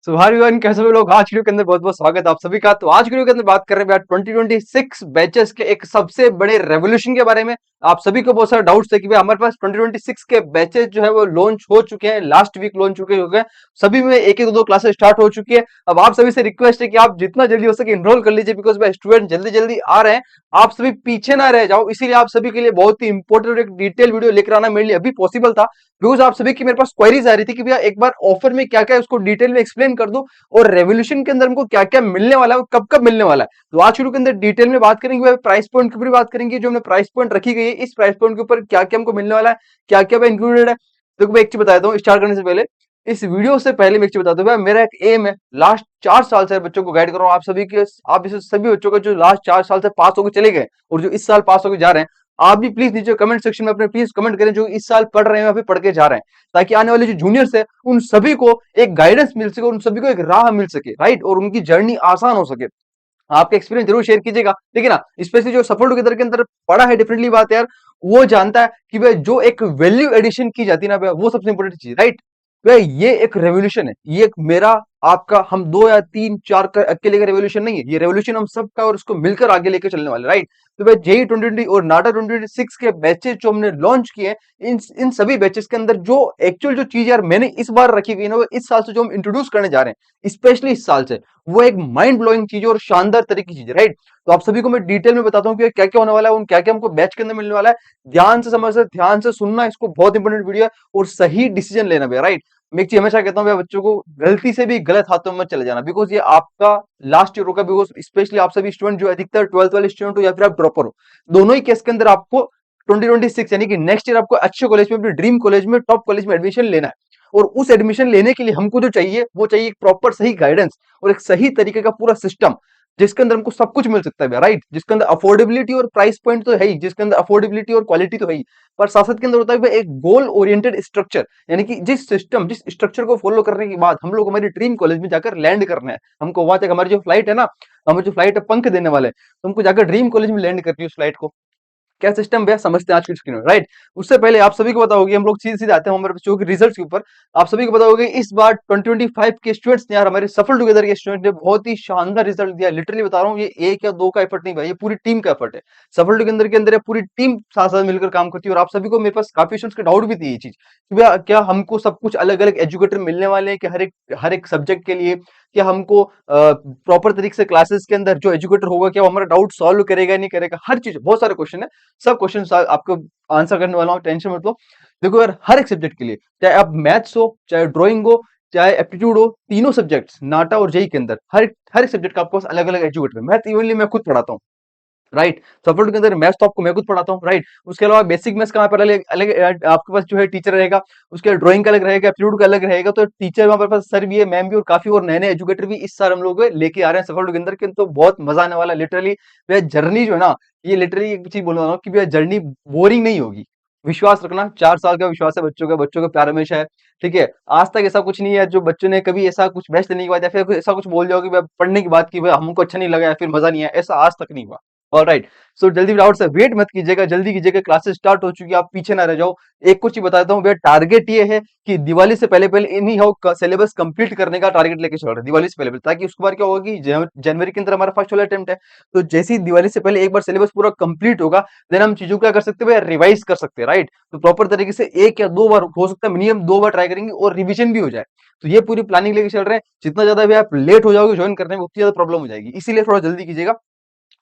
सुबह एवरीवन, कैसे हो लोग। आज की वीडियो के अंदर बहुत बहुत स्वागत है आप सभी का। तो आज की वीडियो के अंदर बात कर रहे हैं यार 2026 बैचेस के एक सबसे बड़े रेवोल्यूशन के बारे में। आप सभी को बहुत सारे डाउट्स थे कि भाई हमारे पास 2026 के बैचेस जो है वो लॉन्च हो चुके हैं, लास्ट वीक लॉन्च हो गए। सभी में एक एक दो क्लासेस स्टार्ट हो चुकी है। अब आप सभी से रिक्वेस्ट है कि आप जितना जल्दी हो सके इनरोल कर लीजिए, बिकॉज भाई स्टूडेंट जल्दी जल्दी आ रहे हैं। आप सभी पीछे ना रह जाओ, इसीलिए आप सभी के लिए बहुत ही इंपॉर्टेंट और एक डिटेल वीडियो लेकर आना मेरे लिए अभी पॉसिबल था, बिकॉज आप सभी की मेरे पास क्वेरीज आ रही थी कि भैया एक बार ऑफर में क्या क्या है उसको डिटेल में एक्सप्लेन कर दो, और रेवोल्यूशन के अंदर हमको क्या क्या मिलने वाला है, कब कब मिलने वाला है। तो आज शुरू के अंदर डिटेल में बात करेंगे, प्राइस पॉइंट के ऊपर बात करेंगे। जो हमने प्राइस पॉइंट रखी गई है, इस प्राइस पॉइंट के ऊपर क्या क्या हमको मिलने वाला है, क्या क्या इंक्लूडेड है। देखो मैं एक चीज बता देता हूँ स्टार्ट करने से पहले, इस वीडियो से पहले मैं एक चीज बता दूं भाई, मेरा एक एम है लास्ट 4 साल से बच्चों को गाइड कर रहा हूँ। आप सभी के, आप इसे सभी बच्चों को जो लास्ट 4 साल से पास होकर चले गए और जो इस साल पास होकर जा रहे हैं, आप भी प्लीज नीचे कमेंट सेक्शन में अपने प्लीज कमेंट करें जो इस साल पढ़ रहे हैं या फिर पढ़ के जा रहे हैं, ताकि आने वाले जो जूनियर्स है उन सभी को एक गाइडेंस मिल सके, उन सभी को एक राह मिल सके, राइट, और उनकी जर्नी आसान हो सके। आपके एक्सपीरियंस जरूर शेयर कीजिएगा, ठीक है ना। स्पेशली जो सफल टुगेदर के अंदर पढ़ा है, डिफरेंटली बात है यार, वो जानता है कि भाई जो एक वैल्यू एडिशन की जाती है ना भाई, वो सबसे इंपॉर्टेंट चीज, राइट। भाई ये एक रेवोल्यूशन है, ये एक मेरा आपका, हम दो या तीन चार का अकेले का रेवोल्यूशन नहीं है, ये रेवोल्यूशन हम सबका और उसको मिलकर आगे लेकर चलने वाले, राइट। तो भाई जेई 2020 और नाटा 2026 के बैचेस जो हमने लॉन्च किए हैं, इन सभी बैचेस के अंदर जो एक्चुअल जो चीज यार मैंने इस बार रखी हुई है ना, वो इस साल से जो हम इंट्रोड्यूस करने जा रहे हैं, स्पेशली इस साल से, वो एक माइंड ब्लोइंग चीज है और शानदार तरीके की चीज है, राइट। तो आप सभी को मैं डिटेल में बताता हूँ कि क्या क्या होने वाला है, उन क्या क्या हमको बैच के अंदर मिलने वाला है। ध्यान से समझना, ध्यान से सुनना, इसको बहुत इंपॉर्टेंट वीडियो है, और सही डिसीजन लेना भी, राइट। मैं एक चीज हमेशा कहता हूँ बच्चों को, गलती से भी गलत हाथों में मत चले जाना, बिकॉज ये आपका लास्ट ईयर होगा। बिकॉज स्पेशली आप सभी स्टूडेंट जो अधिकतर 12th वाले स्टूडेंट हो या फिर आप ड्रॉपर हो, दोनों ही केस के अंदर आपको 2026 यानी कि नेक्स्ट ईयर आपको अच्छे कॉलेज में, अपने ड्रीम कॉलेज में, टॉप कॉलेज में एडमिशन लेना है। और उस एडमिशन लेने के लिए हमको जो चाहिए वो चाहिए एक प्रॉपर सही गाइडेंस और एक सही तरीके का पूरा सिस्टम, जिसके अंदर हमको सब कुछ मिल सकता है, राइट। जिसके अंदर अफोर्डेबिलिटी और प्राइस पॉइंट तो है ही, जिसके अंदर अफोर्डेबिलिटी और क्वालिटी तो है ही, पर साथ साथ के अंदर होता है एक गोल ओरिएंटेड स्ट्रक्चर, यानी कि जिस सिस्टम, जिस स्ट्रक्चर को फॉलो करने के बाद हम लोग हमारी ड्रीम कॉलेज में जाकर लैंड करना है। हमको वहां तक हमारी जो फ्लाइट है ना, हमें जो फ्लाइट है पंख देने वाले हैं, तो हमको जाकर ड्रीम कॉलेज में लैंड करनी है उस फ्लाइट को। क्या सिस्टम भैया समझते हैं आज की स्क्रीन में, राइट। उससे पहले आप सभी को बताओगे, हम लोग सीधे सीधे आते हैं हमारे बच्चों के रिजल्ट्स के ऊपर। आप सभी को बताओगे इस बार 2025 के स्टूडेंट्स ने यार, हमारे सफल टुगेदर के स्टूडेंट ने बहुत ही शानदार रिजल्ट दिया। लिटरली बता रहा हूँ, ये एक या दो का एफर्ट नहीं भाई, ये पूरी टीम का एफर्ट है। सफल टुगेदर के अंदर ये पूरी टीम साथ साथ मिलकर काम करती है। और आप सभी को, मेरे पास काफी स्टूडेंट्स के डाउट भी थी ये चीज कि भैया क्या हमको सब कुछ अलग अलग एजुकेटर मिलने वाले हैं कि हर एक सब्जेक्ट के लिए, क्या हमको प्रॉपर तरीके से क्लासेस के अंदर जो एजुकेटर होगा क्या वो हमारा डाउट सॉल्व करेगा नहीं करेगा, हर चीज, बहुत सारे क्वेश्चन है। सब क्वेश्चन आपको आंसर करने वाला हूँ, टेंशन मत लो। देखो यार, हर एक सब्जेक्ट के लिए, चाहे आप मैथ्स हो, चाहे ड्राइंग हो, चाहे एप्टीट्यूड हो, तीनों सब्जेक्ट्स नाटा और जेई के अंदर हर एक सब्जेक्ट का आपको अलग अलग एजुकेटर है। मैथ इवनली मैं खुद पढ़ाता हूँ, राइट। सपोर्ट के अंदर मैथ्स तो आपको मैं खुद पढ़ाता हूँ, राइट। उसके अलावा बेसिक मैथ्स का पर अलग अलग आपके पास जो है टीचर रहेगा। उसके ड्राइंग का अलग रहेगा, एप्टीट्यूड का अलग रहेगा। तो टीचर वहां पर पास सर भी है, मैम भी, और काफी और नए नए एजुकेटर भी इस साल हम लोग लेके आ रहे हैं सफल के अंदर के। तो बहुत मजा आने वाला है लिटरली। भैया जर्नी जो है ना, ये लिटरली एक चीज बोल रहा हूँ कि भैया जर्नी बोरिंग नहीं होगी। विश्वास रखना, 4 साल का विश्वास है बच्चों का, बच्चों का प्यार हमेशा है, ठीक है। आज तक ऐसा कुछ नहीं है जो बच्चों ने कभी ऐसा कुछ बेस्ट लेने के बाद या फिर ऐसा कुछ बोल जाओ कि भैया पढ़ने की बात की भैया हमको अच्छा नहीं लगा या फिर मजा नहीं आया, ऐसा आज तक नहीं हुआ। ऑलराइट। सो जल्दी फटाफट से वेट मत कीजिएगा, जल्दी कीजिएगा, क्लासेस स्टार्ट हो चुकी है, आप पीछे ना रह जाओ। एक कुछ ही बताता हूँ भैया, टारगेट ये है कि दिवाली से पहले पहले इन हाउ सिलेबस कंप्लीट करने का टारगेट लेके चल रहे हैं दिवाली से पहले पहले, ताकि उसके बाद क्या होगा कि जनवरी के अंदर हमारा फर्स्ट वाला अटेम्प्ट है। तो जैसे ही दिवाली से पहले एक बार सिलेबस पूरा कंप्लीट होगा, देन हम चीजों को क्या कर सकते हैं भैया, रिवाइज कर सकते हैं, राइट। तो प्रॉपर तरीके से एक या दो बार, हो सकता है मिनिमम 2 बार ट्राई करेंगे और रिविजन भी हो जाए। तो ये पूरी प्लानिंग लेके चल रहे हैं। जितना ज्यादा भी आप लेट हो जाओगे ज्वाइन करने में, उतनी ज्यादा प्रॉब्लम हो जाएगी, इसीलिए थोड़ा जल्दी कीजिएगा।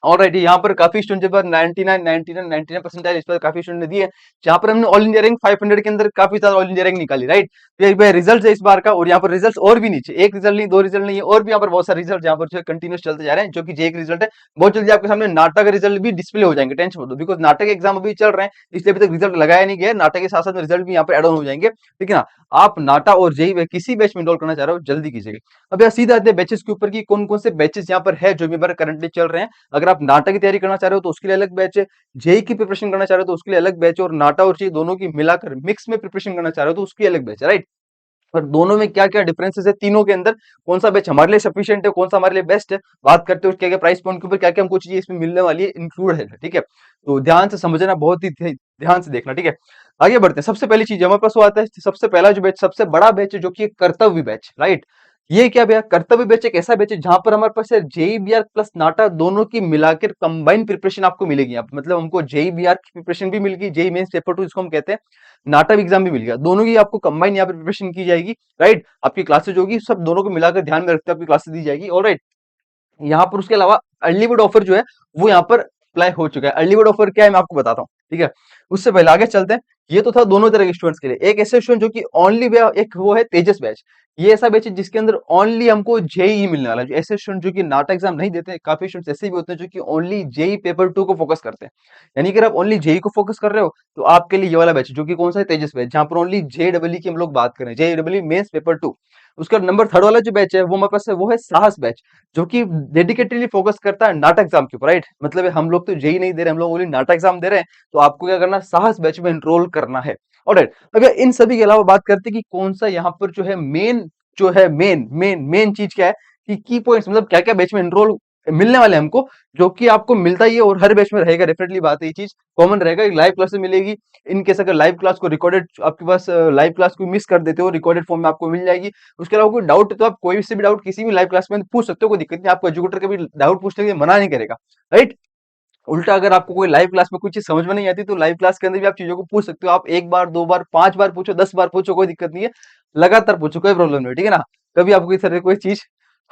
ऑलराइट, यहाँ पर काफी स्टूडेंट पर 99 99 99 परसेंटाइल इस पर काफी स्टूडेंट ने दिए। जहाँ पर हमने ऑल इंडिया रैंक 500 के अंदर काफी सारा ऑल इंडिया रैंक निकाली, राइट। तो ये रिजल्ट है इस बार का, और यहाँ पर रिजल्ट और भी नीचे, एक रिजल्ट नहीं, दो रिजल्ट नहीं है, और भी यहाँ पर बहुत सारे रिजल्ट यहाँ पर जो कंटिन्यूस चलते जा रहे हैं, जो कि जे एक रिजल्ट है। बहुत जल्दी आपके सामने नाटक का रिजल्ट भी डिस्प्ले हो जाएंगे, टेंशन मत लो, बिकॉज नाटक एग्जाम अभी चल रहे हैं, इसलिए अभी तक रिजल्ट लगाया नहीं गया। नाटक के साथ साथ में रिजल्ट भी यहाँ पर एड ऑन हो जाएंगे, ठीक है ना। आप नाटा और जेई में किसी बैच में इनरोल करना चाह रहे हो, जल्दी कीजिएगा। अब यहाँ सीधा आते हैं बैचेस के ऊपर की, कौन कौन से बैचेस यहाँ पर है जो भी करंटली चल रहे हैं। अगर आप नाटा की तैयारी करना चाह रहे हो तो उसके लिए अलग बैच है, जेई की प्रिपरेशन करना चाह रहे हो तो उसके लिए अलग बैच है, और नाटा और जेई दोनों की मिलाकर मिक्स में प्रिपरेशन करना चाह रहे हो तो उसकी अलग बैच है, राइट। पर दोनों में क्या क्या डिफरेंसेस है, तीनों के अंदर कौन सा बैच हमारे लिए सफिशिएंट है, कौन सा हमारे लिए बेस्ट है, बात करते हो क्या क्या प्राइस पॉइंट के ऊपर, क्या क्या हमको चीजें इसमें मिलने वाली है, इंक्लूड है, ठीक है। तो ध्यान से समझना, बहुत ही ध्यान से देखना, ठीक है। आगे बढ़ते हैं। सबसे पहली चीज हमारे पास वो आता है, सबसे पहला जो बैच, सबसे बड़ा बैच है, जो कि कर्तव्य बैच, राइट। ये क्या भैया, कर्तव्य बैच एक ऐसा बैच है जहां पर हमारे पास जेई बीआर प्लस नाटा दोनों की मिलाकर कंबाइंड प्रिपरेशन आपको मिलेगी। आप मतलब हमको जेई बीआर की प्रिपरेशन भी मिल गई, जेई मेंस पेपर 2 जिसको हम कहते हैं, नाटा एग्जाम भी मिल गया, दोनों की आपको कंबाइन यहाँ पर प्रिपरेशन की जाएगी। राइट, आपकी क्लासेज होगी, सब दोनों को मिलाकर ध्यान में रखते हुए आपकी क्लासेस दी जाएगी। ऑलराइट, यहाँ पर उसके अलावा अर्ली बर्ड ऑफर जो है वो यहाँ पर अप्लाई हो चुका है। अर्ली बर्ड ऑफर क्या है मैं आपको बताता हूँ, ठीक है। उससे पहले आगे चलते हैं। ये तो था दोनों तरह के स्टूडेंट्स के लिए। एक ऐसे स्टूडेंट जो कि ओनली, एक वो है तेजस बैच। ये ऐसा बैच है जिसके अंदर ओनली हमको जेई मिलने वाला है। जो ऐसे स्टूडेंट जो कि नाटा एग्जाम नहीं देते हैं, काफी स्टूडेंट्स ऐसे भी होते हैं जो कि ओनली जेई पेपर 2 को फोकस करते हैं। यानी कि अगर आप ओनली जेई को फोकस कर रहे हो तो आपके लिए ये वाला बैच है, जो कि कौन सा है, तेजस बैच, जहां पर ओनली जेडब्ल्यू की हम लोग बात करें, जेडब्ल्यू मेंस पेपर 2। उसका नंबर थर्ड वाला जो बैच है वो हमारे पास है, वो है साहस बैच, जो कि डेडिकेटली फोकस करता है नाटक एग्जाम के ऊपर। राइट, मतलब हम लोग तो जेई नहीं दे रहे, हम लोग ओनली नाटक एग्जाम दे रहे हैं, तो आपको क्या करना है, साहस बैच में एनरोल करना है। ऑलराइट, अगर इन सभी के अलावा बात करते हैं कि कौन सा यहाँ पर जो है मेन, जो है मेन चीज क्या है, कि की पॉइंट्स, मतलब क्या क्या बैच में एनरोल मिलने वाले हैं हमको, जो कि आपको मिलता ही है और हर बैच में रहेगा। डेफिनेटली बात है, ये चीज कॉमन रहेगा, लाइव क्लासेस मिलेगी। इन केस अगर लाइव क्लास को रिकॉर्डेड आपके पास, लाइव क्लास को मिस कर देते हो, रिकॉर्डेड फॉर्म में आपको मिल जाएगी। उसके अलावा कोई डाउट है तो आप कोई से भी डाउट किसी भी लाइव क्लास में पूछ सकते हो, कोई दिक्कत नहीं, आपको एजुकेटर कभी डाउट पूछने के लिए मना नहीं करेगा। राइट, उल्टा अगर आपको कोई लाइव क्लास में कुछ चीज समझ में नहीं आती तो लाइव क्लास के अंदर भी आप चीजों को पूछ सकते हो। आप एक बार, दो बार, 5 बार पूछो, 10 बार पूछो, कोई दिक्कत नहीं है। लगातार पूछो, कोई प्रॉब्लम नहीं है, ठीक है ना। कभी आपको इस तरह की कोई चीज,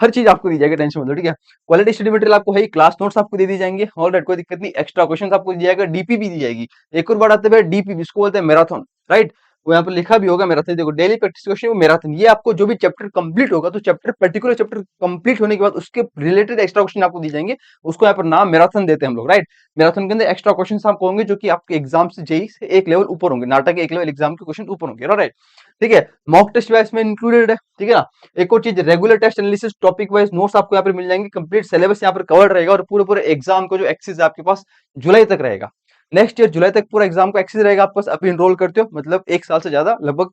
हर चीज आपको दी जाएगी, टेंशन मत लो, ठीक है। क्वालिटी स्टडी मटेरियल आपको है ही, क्लास नोट्स आपको दे दी जाएंगे, ऑलराइट, कोई दिक्कत नहीं। एक्स्ट्रा क्वेश्चन आपको दिया जाएगा, डीपी भी दी जाएगी। एक और बात आते हैं डीपी, जिसको बोलते हैं मैराथन। राइट, वो यहाँ पर लिखा भी होगा मैराथन, देखो डेली प्रैक्टिस क्वेश्चन वो मैराथन। ये आपको जो भी चैप्टर कंप्लीट होगा, तो चैप्टर, पर्टिकुलर चैप्टर कंप्लीट होने के बाद उसके रिलेटेड एक्स्ट्रा क्वेश्चन आपको दिए जाएंगे, उसको यहाँ पर नाम मैराथन देते हैं हम लोग। राइट, मैराथन के अंदर एक्स्ट्रा क्वेश्चन आपको होंगे जो कि आपके एग्जाम से, जेई से एक लेवल ऊपर होंगे, नाटक के एक लेवल एग्जाम के क्वेश्चन ऊपर होंगे। राइट, ठीक है। मॉक टेस्ट भी इसमें इंक्लूडेड है, ठीक है ना। एक और चीज, regular test analysis, topic wise notes आपको यहाँ पर मिल जाएंगे, कंप्लीट सिलेबस यहाँ पर कवर्ड रहेगा, और पूरे पूरे एग्जाम को जो एक्सेस है आपके पास जुलाई तक रहेगा। नेक्स्ट ईयर जुलाई तक पूरा एग्जाम का एक्सेस रहेगा आपके पास। अभी इनरोल करते हो मतलब एक साल से ज्यादा, लगभग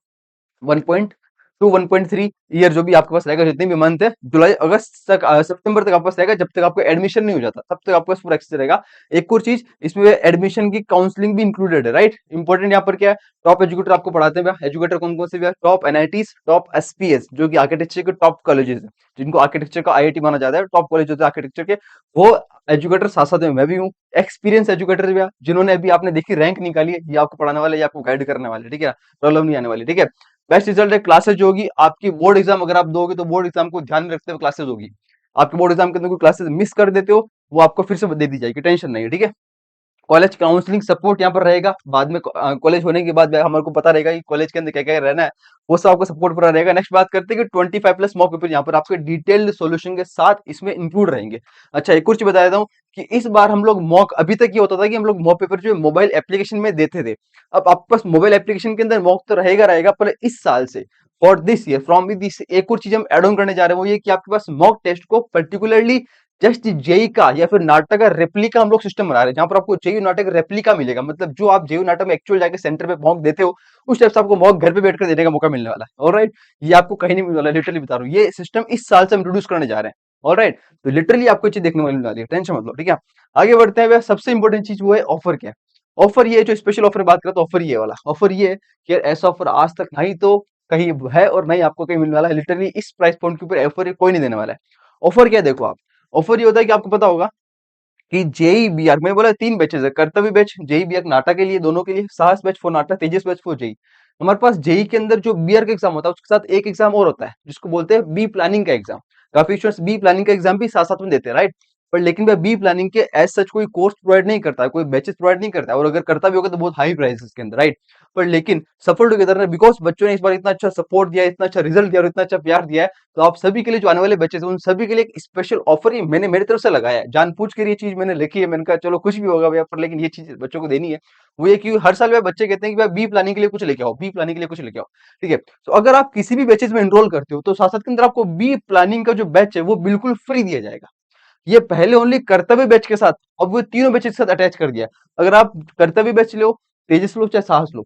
1.2 1.3 ईयर जो भी आपके पास रहेगा, जितने भी मंथ है, जुलाई अगस्त तक, सितंबर तक आपके पास रहेगा, जब तक आपको एडमिशन नहीं हो जाता तब तक आपके पास पूरा एक्सेस रहेगा। एक और चीज, इसमें एडमिशन की काउंसलिंग भी इंक्लूडेड है। राइट, इंपॉर्टेंट यहाँ पर क्या है, टॉप एजुकेटर आपको पढ़ाते हैं। एजुकेटर कौन कौन से भी है, टॉप एनआईटीज, टॉप एसपीएस, जो कि आर्किटेक्चर के टॉप कॉलेजेस है, जिनको आर्किटेक्चर का आईआईटी माना जाता है, टॉप कॉलेज होते हैं आर्किटेक्चर के, वो एजुकेटर साथ साथ में मैं भी हूँ। एक्सपीरियंस एजुकेटर भी है, जिन्होंने अभी आपने देखी रैंक निकाली है, ये आपको पढ़ाने वाले, ये आपको गाइड करने वाले, ठीक है, प्रॉब्लम नहीं आने वाली, ठीक है। बेस्ट रिजल्ट है, क्लासेस जो होगी आपकी, बोर्ड एग्जाम अगर आप दोगे तो बोर्ड एग्जाम को ध्यान में रखते हुए क्लासेस होगी। आपके बोर्ड एग्जाम के अंदर कोई क्लासेस मिस कर देते हो, वो आपको फिर से दे दी जाएगी, टेंशन नहीं है, ठीक है। कॉलेज काउंसलिंग सपोर्ट यहाँ पर रहेगा, बाद में कॉलेज होने के बाद हमारे को पता रहेगा कि कॉलेज के अंदर क्या क्या रहना है, वो सब आपको सपोर्ट पूरा रहेगा। नेक्स्ट बात करते हैं कि 25+ मॉक पेपर यहाँ पर आपके डिटेल्ड सॉल्यूशन के साथ इसमें इंक्लूड रहेंगे। अच्छा, एक और चीज बता देता हूँ कि इस बार हम लोग मॉक, अभी तक ये होता था कि हम लोग मॉक पेपर जो है मोबाइल एप्लीकेशन में देते थे। अब आपके पास मोबाइल एप्लीकेशन के अंदर मॉक तो रहेगा रहेगा, पर इस साल से, for this year, from this, एक और चीज हम एड ऑन करने जा रहे हैं, वो ये कि आपके पास मॉक टेस्ट को पर्टिकुलरली जस्ट जेई का या फिर नाटक का रेप्लिका हम लोग सिस्टम बना रहे हैं, जहां पर आपको जेई नाटक रेप्लिका मिलेगा। मतलब जो आप जेई नाटक में एक्चुअल जाके सेंटर पे मॉक देते हो, उस टाइप से आपको मॉक घर पे बैठकर देने का मौका मिलने वाला है। ऑलराइट, ये आपको कहीं नहीं मिलने वाला, लिटरली बता रहा हूँ, ये सिस्टम इस साल से हम इंट्रोड्यूस करने जा रहे हैं। ऑलराइट, तो लिटरली आपको चीज देखने मिलने वाली है, टेंशन मत लो, ठीक है। आगे बढ़ते हैं, सबसे इंपॉर्टेंट चीज वो है ऑफर क्या है। ऑफर ये जो स्पेशल ऑफर बात करें तो ऑफर ये वाला ऑफर ये है कि यार ऐसा ऑफर आज तक नहीं तो कहीं है और नहीं आपको कहीं मिलने वाला है। लिटरली इस प्राइस पॉइंट के ऊपर ऑफर कोई नहीं देने वाला है। ऑफर क्या है, देखो आप, ऑफर ये होता है कि आपको पता होगा कि जेई बीआर में बोला 3 बैचेस है, कर्तव्य बैच जेई बीआर नाटा के लिए, दोनों के लिए, Sahas batch for NATA, Tejas batch for JE. हमारे पास जेई के अंदर जो बीआर का एग्जाम होता है उसके साथ एक एग्जाम और होता है जिसको बोलते हैं बी प्लानिंग का एग्जाम। काफी स्टूडेंट्स बी प्लानिंग का एग्जाम भी साथ साथ में देते हैं, राइट। पर लेकिन वह बी प्लानिंग के एज सच कोई कोर्स प्रोवाइड नहीं करता है, कोई बैचेस प्रोवाइड नहीं करता है, और अगर करता भी होगा तो बहुत हाई प्राइस इसके अंदर, राइट। पर लेकिन सफल टुगेदर ने, बिकॉज बच्चों ने इस बार इतना अच्छा सपोर्ट दिया, इतना अच्छा रिजल्ट दिया और इतना अच्छा प्यार दिया है, तो आप सभी के लिए जो आने वाले बच्चे हैं उन सभी के लिए एक स्पेशल ऑफर ही मैंने मेरी तरफ से लगाया है। जानबूझ कर ये चीज मैंने लिखी है, मैंने कहा चलो कुछ भी होगा भैया, पर लेकिन ये चीज बच्चों को देनी है। वो ये कि हर साल भैया बच्चे कहते हैं कि भाई बी प्लानिंग के लिए कुछ लेके आओ, बी प्लानिंग के लिए कुछ लेके आओ, ठीक है। तो अगर आप किसी भी बैचेस में एनरोल करते हो तो साथ साथ के अंदर आपको बी प्लानिंग का जो बैच है वो बिल्कुल फ्री दिया जाएगा। ये पहले ओनली कर्तव्य बैच के साथ, अब वो तीनों बैचेस के साथ अटैच कर दिया है। अगर आप कर्तव्य बैच लो, तेजस लो, चाहे साहस लो,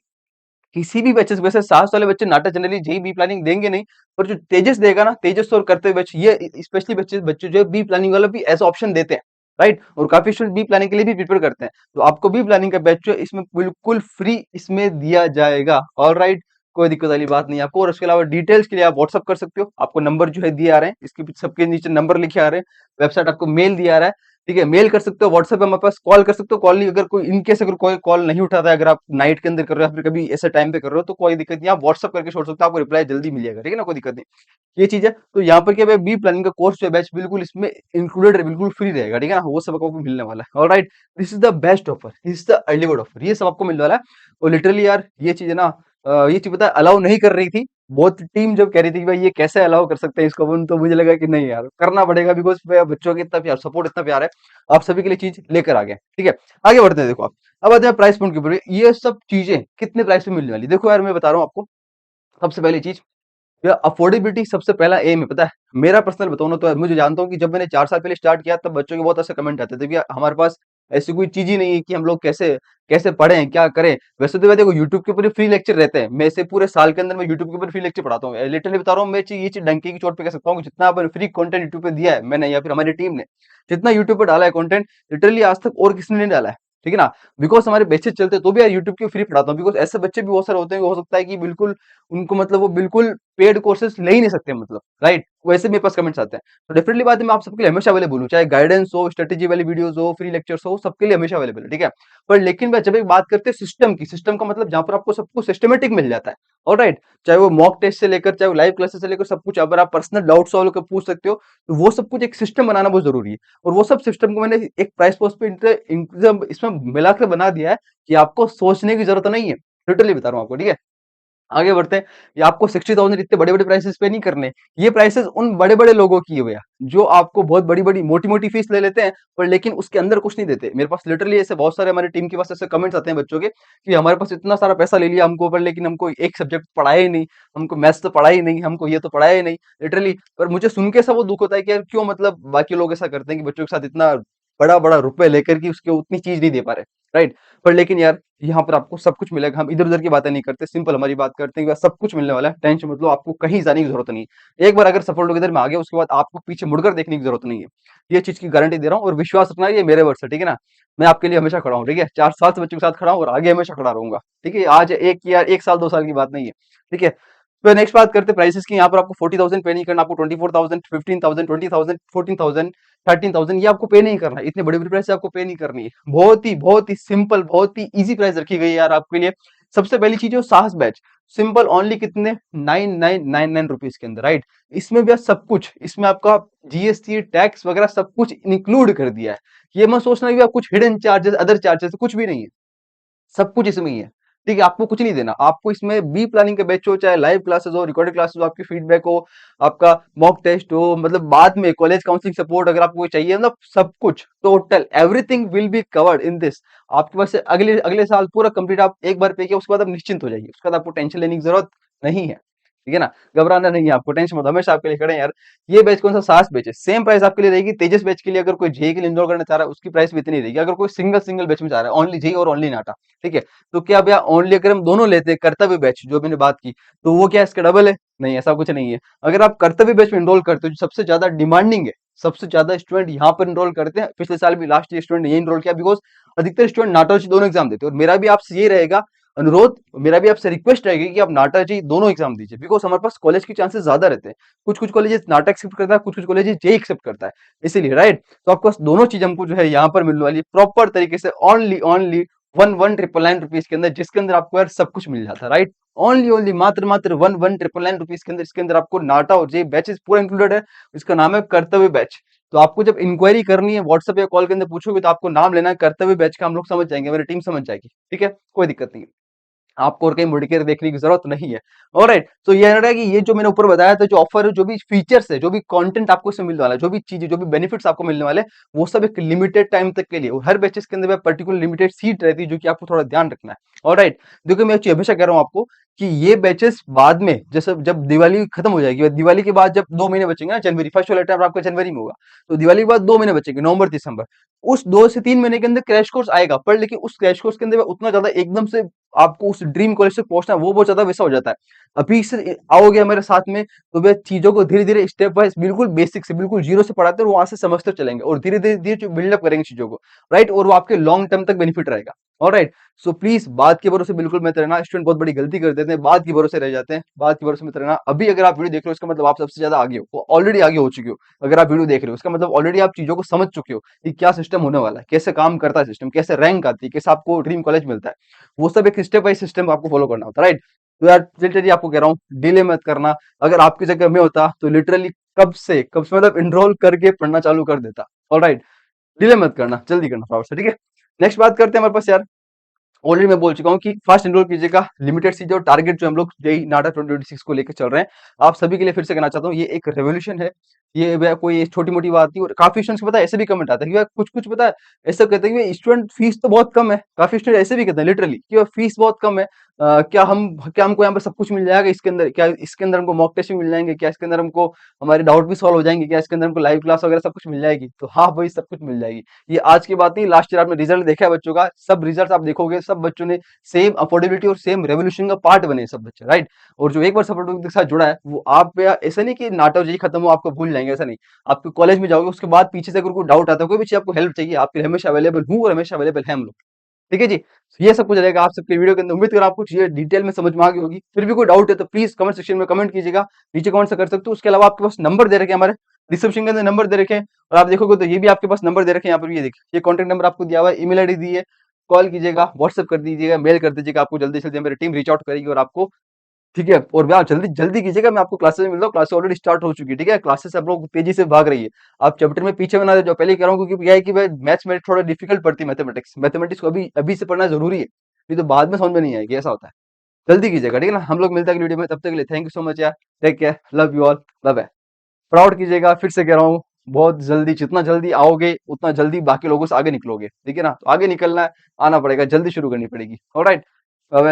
किसी भी बैचेस, वैसे साहस वाले बच्चे नाटक जनरली जेई बी प्लानिंग देंगे नहीं, पर जो तेजस देगा ना, तेजस और कर्तव्य बैच, ये स्पेशली बच्चे बच्चे जो है बी प्लानिंग वाला भी ऐसा ऑप्शन देते हैं, राइट। और काफी स्टूडेंट बी प्लानिंग के लिए भी प्रिपेयर करते हैं, तो आपको बी प्लानिंग का बैच जो है इसमें बिल्कुल फ्री इसमें दिया जाएगा। ऑल राइट, कोई दिक्कत वाली बात नहीं है आपको। और उसके अलावा डिटेल्स के लिए आप व्हाट्सअप कर सकते हो, आपको नंबर जो है दिए आ रहे हैं, इसके सबके नीचे नंबर लिखे आ रहे हैं, वेबसाइट आपको मेल दिया आ रहा है, ठीक है। मेल कर सकते हो, व्हाट्सएप पे हमारे पास कॉल कर सकते हो। कॉल नहीं, अगर कोई इनकेस अगर कोई कॉल नहीं उठाता है, अगर आप नाइट के अंदर कर रहे हो या फिर कभी ऐसे टाइम पे कर रहे हो, तो कोई दिक्कत नहीं, आप व्हाट्सएप करके छोड़ सकते हो, आपको रिप्लाई जल्दी मिल जाएगा, ठीक है ना, कोई दिक्कत नहीं। ये चीज है। तो यहाँ पर क्या है, बी प्लानिंग का कोर्स जो है बैच बिल्कुल इसमें इंक्लूडेड है, बिल्कुल फ्री रहेगा, ठीक है ना, वो सब आपको मिलने वाला है। Alright, this is the best offer, this is the early bird offer, ये सब आपको मिलने वाला है। और लिटरली यार ये चीज है ना, ये चीज पता है अलाउ नहीं कर रही थी, बहुत टीम जब कह रही थी कि भाई ये कैसे अलाउ कर सकते हैं इसको अपन, तो मुझे लगा कि नहीं यार करना पड़ेगा, बिकॉज बच्चों के इतना प्यार, सपोर्ट इतना प्यार है, आप सभी के लिए चीज लेकर आ गए, ठीक है। आगे बढ़ते हैं, देखो आप अब आते हैं प्राइस पॉइंट के ऊपर। ये सब चीजें कितने प्राइस में मिलने वाली, देखो यार मैं बता रहा हूँ आपको। सबसे पहली चीज, या अफोर्डेबिलिटी सबसे पहला एम है, पता है मेरा पर्सनल बताऊं ना, तो मुझे जानता हूँ कि जब मैंने 4 साल पहले स्टार्ट किया तब बच्चों के बहुत ऐसे कमेंट आते थे कि हमारे पास ऐसी कोई चीज ही नहीं है कि हम लोग कैसे कैसे पढ़ें क्या करें। वैसे तो मैं देखो यूट्यूब के ऊपर फ्री लेक्चर रहते हैं, मैं इसे पूरे साल के अंदर मैं यूट्यूब के ऊपर फ्री लेक्चर पढ़ाता हूँ, लिटरली बता रहा हूँ मैं, ये चीज डंके की चोट पे कह सकता हूँ कि जितना अपन फ्री कंटेंट यूट्यूब पे दिया है मैंने या फिर हमारी टीम ने, जितना यूट्यूब पे डाला है कंटेंट, लिटरली आज तक और किसी ने नहीं डाला है, ठीक है ना। बिकॉज हमारे बैचेस चलते हैं तो भी यार यूट्यूब के फ्री पढ़ाता हूँ, बिकॉज ऐसे बच्चे भी बहुत सारे होते हैं, हो सकता है कि बिल्कुल उनको मतलब वो बिल्कुल पेड कोर्सेज ले ही नहीं सकते, मतलब राइट, वैसे मेरे पास कमेंट्स आते हैं। तो डेफिनेटली बात है, मैं आप सबके लिए हमेशा अवेलेबल हूँ, चाहे गाइडेंस हो, स्ट्रेटेजी वाली वीडियोस हो, फ्री लेक्चर्स हो, सबके लिए हमेशा अवेलेबल है, ठीक है। पर लेकिन मैं जब एक बात करते हैं सिस्टम की, सिस्टम का मतलब जहां पर आपको सब कुछ सिस्टमेटिक मिल जाता है, और राइट, चाहे वो मॉक टेस्ट से लेकर चाहे वो लाइव क्लासेस से लेकर सब कुछ, अगर आप पर्सनल डाउट सॉल्व कर पूछ सकते हो, तो वो सब कुछ एक सिस्टम बनाना बहुत जरूरी है। और वो सब सिस्टम को मैंने एक प्राइस पोस्ट पे इसमें मिलाकर बना दिया है कि आपको सोचने की जरूरत नहीं है, लिटरली बता रहा हूँ आपको, ठीक है। आगे बढ़ते हैं, ये आपको 60,000 इतने बड़े-बड़े प्राइसेस पे नहीं करने। ये प्राइसेस उन बड़े-बड़े लोगों की है भैया, जो आपको बहुत बड़ी-बड़ी, मोटी-मोटी फीस ले लेते हैं, पर लेकिन उसके अंदर कुछ नहीं देते। मेरे पास लिटरली ऐसे बहुत सारे हमारी टीम के पास ऐसे कमेंट्स आते हैं बच्चों के कि हमारे पास इतना सारा पैसा ले लिया हमको, पर लेकिन हमको एक सब्जेक्ट पढ़ाया ही नहीं, हमको मैथ्स तो पढ़ा ही नहीं, हमको ये तो पढ़ाया ही नहीं, लिटरली। पर मुझे सुन के ऐसा वो दुःख होता है कि यार क्यों, मतलब बाकी लोग ऐसा करते हैं कि बच्चों के साथ इतना बड़ा-बड़ा रुपए लेकर के उसके उतनी चीज़ नहीं दे पा रहे, राइट? पर लेकिन यार यहाँ पर आपको सब कुछ मिलेगा, हम इधर-उधर की बातें नहीं करते, सिंपल हमारी बात करते हैं कि सब कुछ मिलने वाला है, टेंशन मत लो, आपको कहीं जाने की ज़रूरत नहीं है। एक बार अगर सफल टुगेदर में आ गए, उसके बाद आपको पीछे मुड़कर देखने की ज़रूरत नहीं है। ये चीज़ की गारंटी दे रहा हूँ और विश्वास रखना, ये मेरे वर्ड्स है, ठीक है ना? मैं आपके लिए हमेशा खड़ा हूँ, ठीक है? 4 साल से बच्चों के साथ खड़ा हूँ और आगे हमेशा खड़ा रहूँगा, ठीक है? आज 1 साल 2 साल की बात नहीं है, ठीक है? तो नेक्स्ट बात करते हैं प्राइसेस की। यहाँ पर आपको 40,000 पे नहीं करना, आपको 24,000, 15,000, 20,000, 14,000, 13,000 ये आपको पे नहीं करना है। इतने बड़ी-बड़ी प्राइस आपको पे नहीं करनी है। बहुत ही सिंपल, बहुत ही ईज़ी प्राइस रखी गई है यार आपके लिए। सबसे पहली चीज़ है साहस बैच, सिंपल ओनली कितने 9999 रुपीज़ के अंदर, राइट? इसमें भी आप सब कुछ, इसमें आपका जीएसटी, टैक्स वगैरह सब कुछ इंक्लूड कर दिया है। ये मत सोचना कि आप कुछ हिडन चार्जेस, अदर चार्जेस, कुछ भी नहीं है। सब कुछ इसमें ही है, ठीक है। आपको कुछ नहीं देना, आपको इसमें बी प्लानिंग के बैच हो, चाहे लाइव क्लासेस हो, रिकॉर्डेड क्लासेस हो, आपकी फीडबैक हो, आपका मॉक टेस्ट हो, मतलब बाद में कॉलेज काउंसलिंग सपोर्ट अगर आपको चाहिए, मतलब सब कुछ total everything will be covered in this. आपके पास से अगले अगले साल पूरा कंप्लीट आप एक बार पे किया, उसके बाद आप निश्चिंत हो जाइए, उसके बाद आपको टेंशन लेने की जरूरत नहीं है, ठीक है ना। घबराना नहीं है आपको, टेंशन मत, हमेशा आपके लिए खड़े हैं यार। ये बैच कौन सा, सास बैच है, सेम प्राइस आपके लिए रहेगी। तेजस बैच के लिए अगर कोई जेई के लिए इनरोल करना चाह रहा है, उसकी प्राइस भी इतनी रहेगी। अगर कोई सिंगल सिंगल बैच में चाह रहा है, ओनली जेई और ओनली नाटा, ठीक है, तो क्या भैया ओनली अगर हम दोनों लेते हैं कर्तव्य बैच जो मैंने बात की, तो वो क्या इसका डबल है? नहीं, ऐसा कुछ नहीं है। अगर आप कर्तव्य बैच में इनरोल करते हो, जो सबसे ज्यादा डिमांडिंग है, सबसे ज्यादा स्टूडेंट यहाँ पर इनरोल करते हैं, पिछले साल भी लास्ट ईयर स्टूडेंट ये इनरोल किया, बिकॉज अधिकतर स्टूडेंट नाटा जी दोनों एग्जाम देते हैं। और मेरा भी आपसे ये रहेगा अनुरोध, मेरा भी आपसे रिक्वेस्ट रहेगी कि आप नाटा जी दोनों एग्जाम दीजिए, बिकॉज हमारे पास कॉलेज के चांसेस ज्यादा रहते हैं। कुछ कुछ कॉलेजेस नाटा एक्सेप्ट करता है, कुछ कुछ कॉलेजेस जे एक्सेप्ट करता है, इसीलिए राइट। तो आपको दोनों चीज हमको जो है यहाँ पर मिलने वाली है प्रॉपर तरीके से, ओनली ओनली 1,199 रुपीज के अंदर, जिसके अंदर आपको यार सब कुछ मिल जाता है, राइट। ओनली ओनली मात्र मात्र 1,199 रुपीज के अंदर, इसके अंदर आपको नाटा और जे बैचेस पूरा इंक्लूडेड है। इसका नाम है कर्तव्य बैच। तो आपको जब इंक्वायरी करनी है व्हाट्सएप या कॉल के अंदर पूछोगे, तो आपको नाम लेना है कर्तव्य बैच का, हम लोग समझ जाएंगे, मेरी टीम समझ जाएगी, ठीक है, कोई दिक्कत नहीं है। आपको और कहीं मुड़ के देखने की जरूरत नहीं है। ऑलराइट, तो ये है कि ये जो मैंने ऊपर बताया था, जो ऑफर है, जो भी फीचर्स है, जो भी कंटेंट आपको इसमें मिलने वाला है, जो भी चीजें, जो भी बेनिफिट्स आपको मिलने वाले हैं, वो सब एक लिमिटेड टाइम तक के लिए, और हर बैचेस के अंदर पर्टिकुलर लिमिटेड सीट रहती है, जो कि आपको थोड़ा ध्यान रखना है। ऑलराइट, देखो मैं हमेशा कह रहा हूँ आपको कि ये बैचेस बाद में, जैसे जब दिवाली खत्म हो जाएगी, दिवाली के बाद जब 2 महीने बचेंगे ना, जनवरी फर्स्ट वाला टाइम आपका जनवरी में होगा, तो दिवाली के बाद 2 महीने बचेंगे, नवंबर दिसंबर, उस 2 से 3 महीने के अंदर क्रैश कोर्स आएगा। पर लेकिन उस क्रैश कोर्स के अंदर उतना ज्यादा एकदम से आपको उस ड्रीम कॉलेज तक पहुंचना, वो बहुत ज्यादा वैसा हो जाता है। अभी से आओगे हमारे साथ में, तो वे चीजों को धीरे धीरे स्टेप वाइज, बिल्कुल बेसिक से, बिल्कुल जीरो से पढ़ाते हैं, और वहां से समझते चलेंगे, और धीरे धीरे धीरे बिल्डअप करेंगे चीजों को, राइट। और वो आपके लॉन्ग टर्म तक बेनिफिट रहेगा। ऑलराइट। सो प्लीज बात के भरोसे बिल्कुल मत रहना। स्टूडेंट बहुत बड़ी गलती कर देते हैं, बात के भरोसे रह जाते हैं। बात के भरोसे मत रहना। अभी अगर आप वीडियो देख रहे हो इसका मतलब आप सबसे ज्यादा आगे हो, ऑलरेडी आगे हो चुके हो। अगर आप वीडियो देख रहे हो इसका मतलब ऑलरेडी आप चीजों को समझ चुके हो कि क्या सिस्टम होने वाला है, कैसे काम करता है सिस्टम, कैसे रैंक आती है, कैसे आपको ड्रीम कॉलेज मिलता है। वो सब एक स्टेप बाय सिस्टम आपको फॉलो करना होता है, राइट। तो यार लिटरली आपको कह रहा हूँ, डिले मत करना। अगर आपकी जगह में होता तो लिटरली कब से मतलब इनरोल करके पढ़ना चालू कर देता। ऑलराइट। डिले मत करना, जल्दी करना फटाफट से, ठीक है। नेक्स्ट बात करते हैं हमारे पास यार, ऑलरेडी मैं बोल चुका हूँ कि फास्ट एनरोल कीजिएगा। लिमिटेड सी जो टारगेट जो हम लोग जेईई नाटा 2026 को लेकर चल रहे हैं, आप सभी के लिए फिर से कहना चाहता हूँ, ये एक रेवोल्यूशन है। ये वह कोई छोटी मोटी बात नहीं। और काफी स्टूडेंट्स को पता है, ऐसे भी कमेंट आता है कि यार कुछ कुछ पता है, ऐसा कहते हैं कि स्टूडेंट फीस तो बहुत कम है। काफी स्टूडेंट ऐसे भी कहते हैं लिटरली कि यार फीस बहुत कम है। क्या हमको यहाँ पर सब कुछ मिल जाएगा इसके अंदर? क्या इसके अंदर हमको मॉक टेस्ट भी मिल जाएंगे? क्या इसके अंदर हमको हमारे डाउट भी सॉल्व हो जाएंगे? क्या इसके अंदर हमको लाइव क्लास वगैरह सब कुछ मिल जाएगी? तो हाँ भाई, सब कुछ मिल जाएगी। ये आज की बात नहीं, लास्ट ईयर आपने रिजल्ट देखा है बच्चों का, सब रिजल्ट आप देखोगे, सब बच्चों ने सेम अफोर्डेबिलिटी और सेम रेवोल्यूशन का पार्ट बने सब बच्चे, राइट। और जो एक बार अफोर्डेबिलिटी के साथ जुड़ा है, वो आप ऐसा नहीं कि नाटक जी खत्म हो आपको भूल जाएंगे, ऐसा नहीं। आपके कॉलेज में जाओगे उसके बाद पीछे से अगर कोई डाउट आता है, कोई भी चीज आपको हेल्प चाहिए, आपके लिए हमेशा अवेलेबल हूँ और हमेशा अवेलेबल है हम लोग। ठीक है जी। तो ये सब कुछ रहेगा आप सबके वीडियो के अंदर। उम्मीद कर आपको चीजें डिटेल में समझ में आ गई होगी। फिर भी कोई डाउट है तो प्लीज कमेंट सेक्शन में कमेंट कीजिएगा, नीचे कमेंट से कर सकते हो। उसके अलावा आपके पास नंबर दे रखे हैं, हमारे डिस्क्रिप्शन के अंदर नंबर दे रखे हैं। और आप देखोगे तो ये भी आपके पास नंबर दे रखे हैं, यहाँ पर ये देखिए, ये कॉन्टेक्ट नंबर आपको दिया हुआ है, ईमेल आईडी दी है। कॉल कीजिएगा, व्हाट्सएप कर दीजिएगा, मेल कर दीजिएगा, आपको जल्दी से जल्दी हमारी टीम रीच आउट करेगी और आपको, ठीक है। और भैया जल्दी जल्दी कीजिएगा, मैं आपको क्लासेस में मिलता हूँ। क्लासेस ऑलरेडी स्टार्ट हो चुकी है, ठीक है। क्लासेस आप लोग तेजी से भाग रही है। आप चैप्टर में पीछे बना रहे जो पहले ही कह रहा हूँ, क्योंकि क्या है कि भाई मैथ्स में थोड़ा डिफिकल्ट पड़ती है, मैथमेटिक्स मैथमेटिक्स को अभी अभी से पढ़ना जरूरी है, नहीं तो बाद में समझ में नहीं आएगी, ऐसा होता है। जल्दी कीजिएगा, ठीक है ना। हम लोग मिलते हैं अगली वीडियो में, तब तक के लिए थैंक यू सो मच यार। Take care, love you all, bye bye. Proud कीजिएगा, फिर से कह रहा हूँ, बहुत जल्दी, जितना जल्दी आओगे उतना जल्दी बाकी लोगों से आगे निकलोगे, ठीक है ना। तो आगे निकलना है, आना पड़ेगा, जल्दी शुरू करनी पड़ेगी। Alright, bye bye.